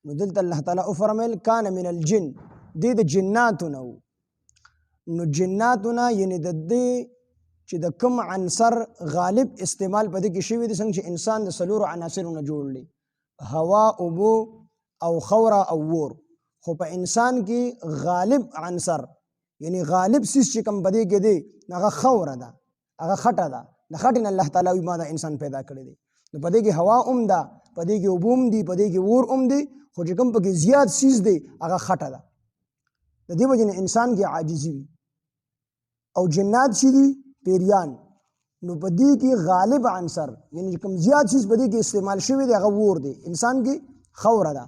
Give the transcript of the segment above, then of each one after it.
نو دلته الله تعالی وفرمیل کان من الجن، دې د جناتو نه و. نو جناتو نه یعنې د دې چې د کوم عنصر غالب استعمال په دې کې شوی دی، څنګه چې انسان د څلورو عناصرو نه جوړ دی، هوا، اوبو او خوره او اور. خو په انسان کې غالب عنصر یعنی غالب سیس چې کوم په دې کې دی هغه خوره ده، هغه خټه ده. د خټې نه الله تعالی وایي ما دا انسان پیدا کړی دی. نو په دې کې هوا هم ده، په دې کې اوبه هم دي، په دې کې اور هم دی، خو چې کوم پکې زیات سیز دی هغه خټه ده. د دې وجې نه انسان کې عاجزي وي. او جنات چې دي پیریان، نو په دې کې غالب عنصر یعنی کوم زیات چیز په دې کې استعمال شوی دی هغه اور دی، انسان کې خوره ده.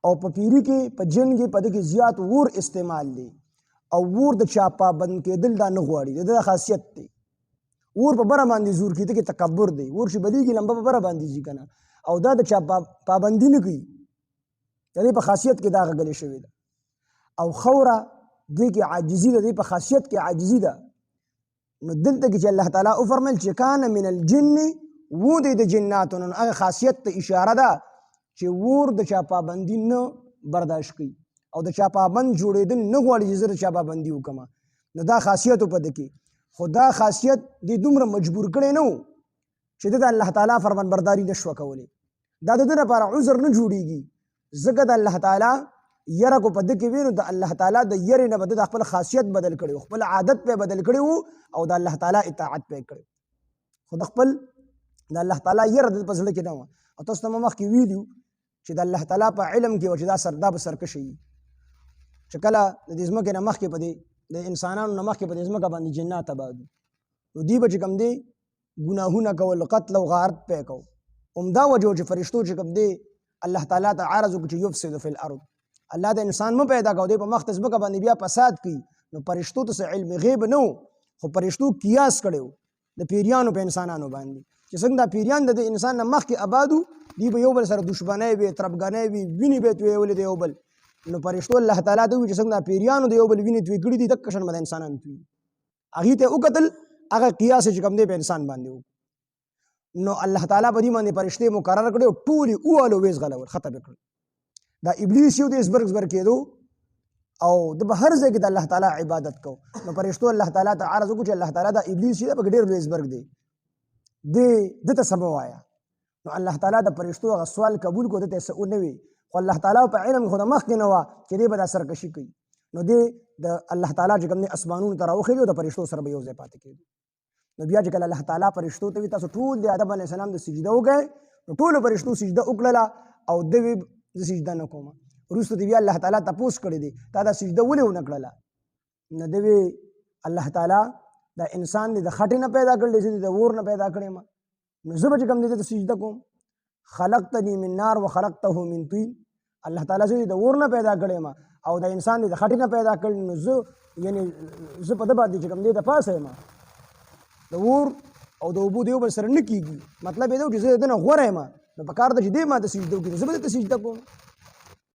او په پیری کې په جن کې په دې کې زیات اور استعمال دی. او اور د چا پابند کېدل دا نه غواړي، د دې خاصیت دی. اور په بره باندې زور کېده کې تکبر دی، اور چې بلیږي لمبه په بره باندې ځي که نه، او دا د چا پابندي نه کوي، د دې په خاصیت کې دا غلې شوې ده. او خوره دې کې عاجزي ده، دې په خاصیت کې عاجزي ده. نو دلته کې چې الله تعالی وفرمیل چې کان من الجن، و دی د جناتو نه، هغه خاصیت ته اشاره ده چې اور د چا پابندي نه برداشت کوي او د چا پابند جوړېدل نه غواړي چې زه د چا پابندي وکړم. نو دا خاصیت په دې کې، خو دا خاصیت دې دومره مجبور کړی نه و چې د الله تعالی فرمان برداري نه شوه کولی. دا د ده لپاره عذر نه جوړېږي، ځکه د الله تعالی یره کو په ده کې وي، نو د الله تعالی د یرې نه به ده خپل خاصیت بدل کړی و، خپل عادت پې بدل کړی و، او د الله تعالی اطاعت پې کړی. خو د خپل د الله تعالی یره د په زړه کې نه وه. او تاسو ته مو مخکې ویلي چې د الله تعالی په علم کې و چې دا به سرکشه وي، چې کله د دې ځمکې نه مخکې په دې د انسانانو نه مخکې په دې ځمکه باندې جنات آباد وو، نو دوی به چې کوم دی ګناهونه کول، قتل او غارت پې کو. همدا وجه و چې فرشتو چې کوم دی الله تعالی ته عرض وکړو چې یفسد فی الارض، الله د انسان مو پیدا کو، دی په مخ ته ځمکه باندې بیا فساد کوي. نو فرشتو ته څه علم غیب نه و، خو فرشتو قیاس کړی و د پیریانو په انسانانو باندې، چې څنګه دا پیریان د انسان نه مخکې آباد وو، دوی به یو بل سره دشمنۍ وي، تربګنۍ وي، وینې به یې تویولې د یو بل. نو فرشتو الله تعالی ته ووایي چې څنګه دا پیریانو د یو بل وینې توی کړي دي، دقه شان به د انسانانو توی. هغې ته وکتل، هغه قیاس چې کوم دی په انسان باندې و. نو الله تعالی په دې باندې فرشتې مقرر کړې او ټولې ووالو ویې ځغلول، ختم یې کړل. دا ابلیس یو د زبرګ زبر کېدو او د به هر ځای کې د الله تعالی عبادت کو. نو فرشتو الله تعالی ته عرض وکړو چې الله تعالی دا ابلیس چې دی پکې ډېر لوی زبرګ دی، ده ته څه مه وایه. نو الله تعالی د فرشتو هغه سوال قبول کړو، ده ته یې څه ونه وي، خو الله تعالی په علم خو د مخکې نه وه چې دی به دا سرکشي کوي. نو دی د الله تعالی چې کوم دی اسمانونو ته راوخېږي او د فرشتو سره به یو ځای پاتې کېږي. نو بیا چې کله الله تعالی فرشتو ته وي تاسو ټول د آدم علیه السلام د سجده وکړئ، نو ټولو فرشتو سجده وکړله او ده وی زه سجده نه کوم. وروسته د بیا الله تعالی تپوس کړی دی تا دا سجده ولې ونه کړله؟ نو ده وی الله تعالی دا انسان دی د خټې نه پیدا کړلی، زه د اور نه پیدا کړی یم، نو زه به چې کوم دی ته سجده کوم. خلقتنی من نار و خلقته من طین، الله تعالی زه د اور نه پیدا کړی یم او د انسان دی د خټې نه پیدا کړی، نو زه یعنې زه په ده باندې چې کوم دی د پاسه یم، د اور او د اوبو د یو بل سره نه کېږي. مطلب یې دا و چې زه د ده نه غوره یم، نو په کار ده چې دی ما ته سجده وکړي، زه به ده ته سجده کوم.